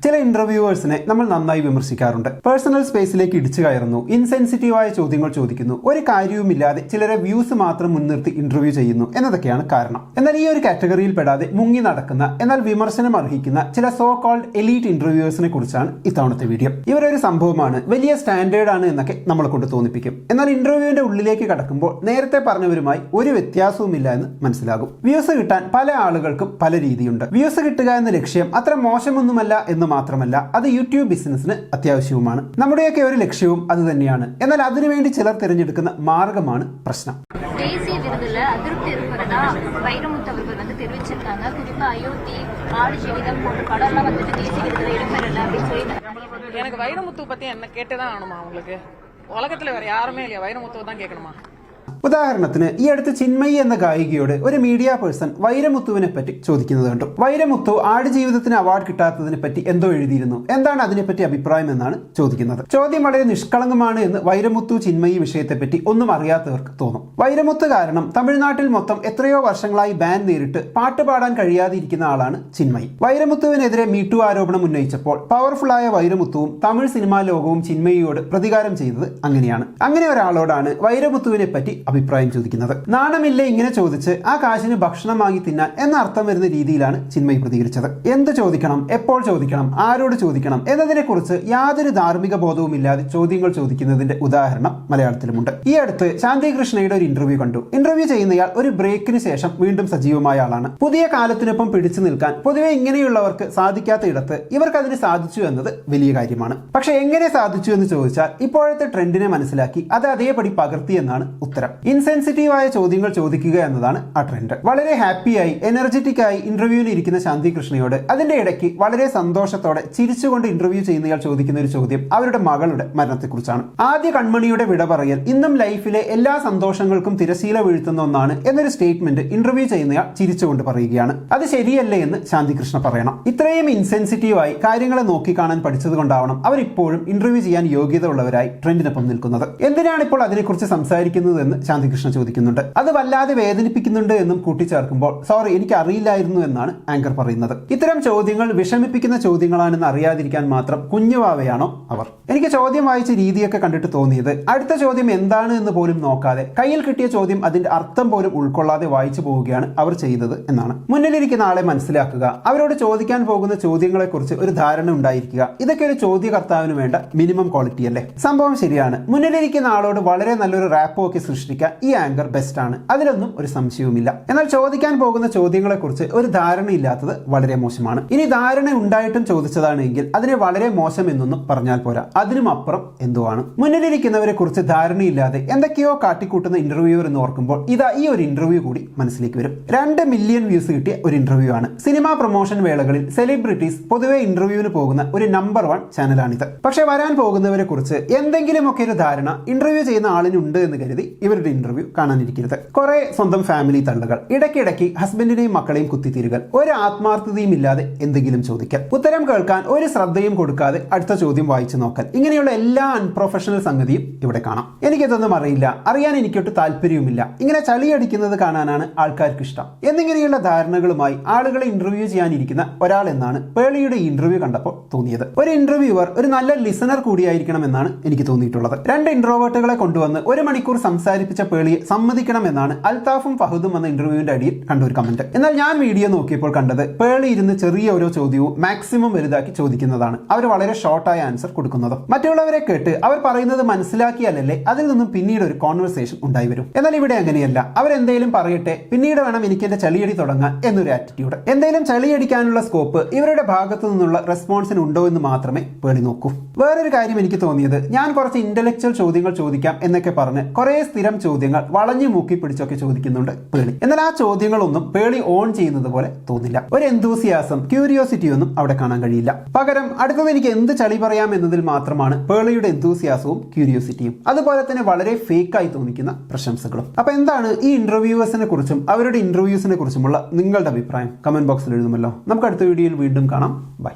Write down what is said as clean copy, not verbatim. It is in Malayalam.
ചില ഇന്റർവ്യൂവേഴ്സിനെ നമ്മൾ നന്നായി വിമർശിക്കാറുണ്ട്. പേഴ്സണൽ സ്പേസിലേക്ക് ഇടിച്ചു കയറുന്നു, ഇൻസെൻസിറ്റീവായ ചോദ്യങ്ങൾ ചോദിക്കുന്നു, ഒരു കാര്യവുമില്ലാതെ ചിലരെ വ്യൂസ് മാത്രം മുൻനിർത്തി ഇന്റർവ്യൂ ചെയ്യുന്നു എന്നതൊക്കെയാണ് കാരണം. എന്നാൽ ഈ ഒരു കാറ്റഗറിയിൽ പെടാതെ മുങ്ങി നടക്കുന്ന എന്നാൽ വിമർശനം അർഹിക്കുന്ന ചില സോ കോൾഡ് എലീറ്റ് ഇന്റർവ്യൂവേഴ്സിനെ കുറിച്ചാണ് ഇത്തവണത്തെ വീഡിയോ. ഇവരൊരു സംഭവമാണ്, വലിയ സ്റ്റാൻഡേർഡ് ആണ് എന്നൊക്കെ നമ്മളെ കൊണ്ട് തോന്നിപ്പിക്കും. എന്നാൽ ഇന്റർവ്യൂവിന്റെ ഉള്ളിലേക്ക് കടക്കുമ്പോൾ നേരത്തെ പറഞ്ഞവരുമായി ഒരു വ്യത്യാസവുമില്ല എന്ന് മനസ്സിലാകും. വ്യൂസ് കിട്ടാൻ പല ആളുകൾക്കും പല രീതിയുണ്ട്. വ്യൂസ് കിട്ടുക എന്ന ലക്ഷ്യം അത്ര മോശമൊന്നുമല്ല എന്ന് മാത്രമല്ല അത് യൂട്യൂബ് ബിസിനസിന് അത്യാവശ്യവുമാണ്. നമ്മുടെയൊക്കെ ഒരു ലക്ഷ്യവും അത് തന്നെയാണ്. എന്നാൽ അതിനുവേണ്ടി ചിലർ തിരഞ്ഞെടുക്കുന്ന മാർഗമാണ് പ്രശ്നം. தேசிய விருதுல அதிருப்தி இருப்பதா வைரமுத்து அவர்கள் தெரிவிச்சிருக்காங்க. குறிப்பா அயோத்தி, ஆடு ஜீவிதம் போன்ற படம்லாம் தேசிய விருதுல இடம்பெறல அப்படின்னு சொல்லி. எனக்கு வைரமுத்து பத்தி என்ன கேட்டுதான் ஆகணுமா? உங்களுக்கு உலகத்துல வேற யாருமே இல்லையா? வைரமுத்துவை தான் கேட்கணுமா? ഉദാഹരണത്തിന് ഈ അടുത്ത് ചിന്മയി എന്ന ഗായികയോട് ഒരു മീഡിയ പേഴ്സൺ വൈരമുത്തുവിനെ പറ്റി ചോദിക്കുന്നത് കണ്ടു. വൈരമുത്തു ആടുജീവിതത്തിന് അവാർഡ് കിട്ടാത്തതിനെ പറ്റി എന്തോ എഴുതിയിരുന്നു, എന്താണ് അതിനെപ്പറ്റി അഭിപ്രായം എന്നാണ് ചോദിക്കുന്നത്. ചോദ്യം വളരെ നിഷ്കളങ്കമാണ് എന്ന് വൈരമുത്തു ചിന്മയി വിഷയത്തെപ്പറ്റി ഒന്നും അറിയാത്തവർക്ക് തോന്നും. വൈരമുത്ത് കാരണം തമിഴ്നാട്ടിൽ മൊത്തം എത്രയോ വർഷങ്ങളായി ബാൻ നേരിട്ട് പാട്ട് പാടാൻ കഴിയാതെ ഇരിക്കുന്ന ആളാണ് ചിന്മയി. വൈരമുത്തുവിനെതിരെ മീട്ടു ആരോപണം ഉന്നയിച്ചപ്പോൾ പവർഫുള്ളായ വൈരമുത്തുവും തമിഴ് സിനിമാ ലോകവും ചിന്മയിയോട് പ്രതികാരം ചെയ്തത് അങ്ങനെയാണ്. അങ്ങനെ ഒരാളോടാണ് വൈരമുത്തുവിനെ പറ്റി അഭിപ്രായം ചോദിക്കുന്നത്. നാണമില്ലേ ഇങ്ങനെ ചോദിച്ച് ആ കാശിന് ഭക്ഷണം വാങ്ങി തിന്നാൻ എന്ന അർത്ഥം വരുന്ന രീതിയിലാണ് ചിന്മയി പ്രതികരിച്ചത്. എന്ത് ചോദിക്കണം, എപ്പോൾ ചോദിക്കണം, ആരോട് ചോദിക്കണം എന്നതിനെ കുറിച്ച് യാതൊരു ധാർമ്മിക ബോധവും ഇല്ലാതെ ചോദ്യങ്ങൾ ചോദിക്കുന്നതിന്റെ ഉദാഹരണം മലയാളത്തിലുമുണ്ട്. ഈ അടുത്ത് ശാന്തി കൃഷ്ണയുടെ ഒരു ഇന്റർവ്യൂ കണ്ടു. ഇന്റർവ്യൂ ചെയ്യുന്നയാൾ ഒരു ബ്രേക്കിന് ശേഷം വീണ്ടും സജീവമായ ആളാണ്. പുതിയ കാലത്തിനൊപ്പം പിടിച്ചു നിൽക്കാൻ പൊതുവെ ഇങ്ങനെയുള്ളവർക്ക് സാധിക്കാത്ത ഇടത്ത് ഇവർക്ക് അതിന് സാധിച്ചു എന്നത് വലിയ കാര്യമാണ്. പക്ഷെ എങ്ങനെ സാധിച്ചു എന്ന് ചോദിച്ചാൽ ഇപ്പോഴത്തെ ട്രെൻഡിനെ മനസ്സിലാക്കി അത് അതേപടി പകർത്തി എന്നാണ് ഉത്തരം. ഇൻസെൻസിറ്റീവായ ചോദ്യങ്ങൾ ചോദിക്കുക എന്നതാണ് ആ ട്രെൻഡ്. വളരെ ഹാപ്പിയായി എനർജറ്റിക് ആയി ഇന്റർവ്യൂവിന് ഇരിക്കുന്ന ശാന്തി കൃഷ്ണയോട് അതിന്റെ ഇടയ്ക്ക് വളരെ സന്തോഷത്തോടെ ചിരിച്ചുകൊണ്ട് ഇന്റർവ്യൂ ചെയ്യുന്നയാൾ ചോദിക്കുന്ന ഒരു ചോദ്യം അവരുടെ മകളുടെ മരണത്തെക്കുറിച്ചാണ്. ആദ്യ കൺമണിയുടെ വിട പറയൽ ഇന്നും ലൈഫിലെ എല്ലാ സന്തോഷങ്ങൾക്കും തിരശീല വീഴ്ത്തുന്ന ഒന്നാണ് എന്നൊരു സ്റ്റേറ്റ്മെന്റ് ഇന്റർവ്യൂ ചെയ്യുന്നയാൾ ചിരിച്ചുകൊണ്ട് പറയുകയാണ്. അത് ശരിയല്ലേ എന്ന് ശാന്തി കൃഷ്ണ പറയണം. ഇത്രയും ഇൻസെൻസിറ്റീവായി കാര്യങ്ങളെ നോക്കിക്കാണാൻ പഠിച്ചത് കൊണ്ടാവണം അവരിപ്പോഴും ഇന്റർവ്യൂ ചെയ്യാൻ യോഗ്യത ഉള്ളവരായി ട്രെൻഡിനൊപ്പം നിൽക്കുന്നത്. എന്തിനാണ് ഇപ്പോൾ അതിനെക്കുറിച്ച് സംസാരിക്കുന്നത് എന്ന് ശാന്തികൃഷ്ണ ചോദിക്കുന്നുണ്ട്. അത് വല്ലാതെ വേദനിപ്പിക്കുന്നുണ്ട് എന്നും കൂട്ടിച്ചേർക്കുമ്പോൾ സോറി എനിക്ക് അറിയില്ലായിരുന്നു എന്നാണ് ആങ്കർ പറയുന്നത്. ഇത്തരം ചോദ്യങ്ങൾ വിഷമിപ്പിക്കുന്ന ചോദ്യങ്ങളാണെന്ന് അറിയാതിരിക്കാൻ മാത്രം കുഞ്ഞുവാവയാണോ അവർ? എനിക്ക് ചോദ്യം വായിച്ച രീതിയൊക്കെ കണ്ടിട്ട് തോന്നിയത് അടുത്ത ചോദ്യം എന്താണ് എന്ന് പോലും നോക്കാതെ കയ്യിൽ കിട്ടിയ ചോദ്യം അതിന്റെ അർത്ഥം പോലും ഉൾക്കൊള്ളാതെ വായിച്ചു പോവുകയാണ് അവർ ചെയ്തത് എന്നാണ്. മുന്നിലിരിക്കുന്ന ആളെ മനസ്സിലാക്കുക, അവരോട് ചോദിക്കാൻ പോകുന്ന ചോദ്യങ്ങളെ കുറിച്ച് ഒരു ധാരണ ഉണ്ടായിരിക്കുക, ഇതൊക്കെ ഒരു ചോദ്യകർത്താവിന് വേണ്ട മിനിമം ക്വാളിറ്റി അല്ലേ? സംഭവം ശരിയാണ്. മുന്നിലിരിക്കുന്ന ആളോട് വളരെ നല്ലൊരു റാപ്പോ ഒക്കെ സൃഷ്ടിക്കാൻ ഈ ആങ്കർ ബെസ്റ്റ് ആണ്, അതിലൊന്നും ഒരു സംശയവുമില്ല. എന്നാൽ ചോദിക്കാൻ പോകുന്ന ചോദ്യങ്ങളെ കുറിച്ച് ഒരു ധാരണയില്ലാത്തത് വളരെ മോശമാണ്. ഇനി ധാരണ ഉണ്ടായിട്ടും ചോദിച്ചതാണ് എങ്കിൽ അതിനെ വളരെ മോശം എന്നൊന്നും പറഞ്ഞാൽ പോരാ, അതിനും അപ്പുറം എന്തോ ആണ്. മുന്നിലിരിക്കുന്നവരെ കുറിച്ച് ധാരണയില്ലാതെ എന്തൊക്കെയോ കാട്ടിക്കൂട്ടുന്ന ഇന്റർവ്യൂവർ എന്ന് ഓർക്കുമ്പോൾ ഇതാ ഈ ഒരു ഇന്റർവ്യൂ കൂടി മനസ്സിലേക്ക് വരും. 2 മില്യൺ വ്യൂസ് കിട്ടിയ ഒരു ഇന്റർവ്യൂ ആണ്. സിനിമാ പ്രൊമോഷൻ വേളകളിൽ സെലിബ്രിറ്റീസ് പൊതുവെ ഇന്റർവ്യൂവിന് പോകുന്ന ഒരു നമ്പർ 1 ചാനലാണിത്. പക്ഷെ വരാൻ പോകുന്നവരെ കുറിച്ച് എന്തെങ്കിലുമൊക്കെ ഒരു ധാരണ ഇന്റർവ്യൂ ചെയ്യുന്ന ആളിനുണ്ട് എന്ന് കരുതി ഇവരുടെ ഇന്റർവ്യൂ കാണാനിരിക്കരുത്. കുറെ സ്വന്തം ഫാമിലി തള്ളുകൾ, ഇടയ്ക്കിടയ്ക്ക് ഹസ്ബൻഡിനെയും മക്കളെയും കുത്തിത്തിരുകൾ, ഒരു ആത്മാർത്ഥതയും ഇല്ലാതെ എന്തെങ്കിലും ചോദിക്കൽ, ഉത്തരം കേൾക്കാൻ ഒരു ശ്രദ്ധയും കൊടുക്കാതെ അടുത്ത ചോദ്യം വായിച്ചു നോക്കൽ, ഇങ്ങനെയുള്ള എല്ലാ അൺപ്രൊഫഷണൽ സംഗതിയും ഇവിടെ കാണാം. എനിക്കിതൊന്നും അറിയില്ല, അറിയാൻ എനിക്കൊട്ട് താല്പര്യവുമില്ല, ഇങ്ങനെ ചളിയടിക്കുന്നത് കാണാനാണ് ആൾക്കാർക്ക് ഇഷ്ടം എന്നിങ്ങനെയുള്ള ധാരണകളുമായി ആളുകളെ ഇന്റർവ്യൂ ചെയ്യാനിരിക്കുന്ന ഒരാൾ എന്നാണ് പേളിയുടെ ഈ ഇന്റർവ്യൂ കണ്ടപ്പോൾ തോന്നിയത്. ഒരു ഇന്റർവ്യൂവർ ഒരു നല്ല ലിസണർ കൂടിയായിരിക്കണം എന്നാണ് എനിക്ക് തോന്നിയിട്ടുള്ളത്. 2 ഇൻട്രോവേർട്ടുകളെ കൊണ്ടുവന്ന് 1 മണിക്കൂർ സംസാരിപ്പിച്ച പേളിയെ സമ്മതിക്കണം എന്നാണ് അൽത്താഫും ഫഹദും എന്ന ഇന്റർവ്യൂവിന്റെ അടിയിൽ കണ്ട ഒരു കമന്റ്. എന്നാൽ ഞാൻ വീഡിയോ നോക്കിയപ്പോൾ കണ്ടത് പേളി ഇരുന്ന് ചെറിയ ഓരോ ചോദ്യവും മാക്സിമം വലുതാക്കി ചോദിക്കുന്നതാണ്. അവർ വളരെ ഷോർട്ടായ ആൻസർ കൊടുക്കുന്നതും. മറ്റുള്ളവരെ കേട്ട് അവർ പറയുന്നത് മനസ്സിലാക്കിയാലല്ലേ അതിൽ നിന്നും പിന്നീട് ഒരു കോൺവെർസേഷൻ ഉണ്ടായി വരും. എന്നാൽ ഇവിടെ അങ്ങനെയല്ല. അവരെന്തേലും പറയട്ടെ, പിന്നീട് വേണം എനിക്ക് എന്റെ ചളിയടി തുടങ്ങാൻ എന്നൊരു ആറ്റിറ്റ്യൂഡ്. എന്തെങ്കിലും ചളിയടിക്കാനുള്ള സ്കോപ്പ് ഇവരുടെ ഭാഗത്തു നിന്നുള്ള റെസ്പോൺസിന് ഉണ്ടോ എന്ന് മാത്രമേ പേളി നോക്കൂ. വേറൊരു കാര്യം എനിക്ക് തോന്നിയത്, ഞാൻ കുറച്ച് ഇന്റലക്ച്വൽ ചോദ്യങ്ങൾ ചോദിക്കാം എന്നൊക്കെ പറഞ്ഞ് കുറെ സ്ഥിരം ചോദ്യങ്ങൾ വളഞ്ഞു മൂക്കി പിടിച്ചൊക്കെ ചോദിക്കുന്നുണ്ട് പേളി. എന്നാൽ ആ ചോദ്യങ്ങളൊന്നും പേളി ഓൺ ചെയ്യുന്നത് പോലെ തോന്നില്ല. ഒരു എന്തൂസിയാസം, ക്യൂരിയോസിറ്റി ഒന്നും അവിടെ കാണാൻ കഴിയില്ല. പകരം അടുത്തത് എനിക്ക് എന്ത് ചളി പറയാം എന്നതിൽ മാത്രമാണ് പേളിയുടെ എന്തൂസിയാസവും ക്യൂരിയോസിറ്റിയും. അതുപോലെ തന്നെ വളരെ ഫേക്കായി തോന്നിക്കുന്ന പ്രശംസകളും. അപ്പൊ എന്താണ് ഈ ഇന്റർവ്യൂവേഴ്സിനെ കുറിച്ചും അവരുടെ ഇന്റർവ്യൂസിനെ കുറിച്ചുമുള്ള നിങ്ങളുടെ അഭിപ്രായം? കമന്റ് ബോക്സിൽ എഴുതുമല്ലോ. നമുക്ക് അടുത്ത വീഡിയോയിൽ വീണ്ടും കാണാം. ബൈ.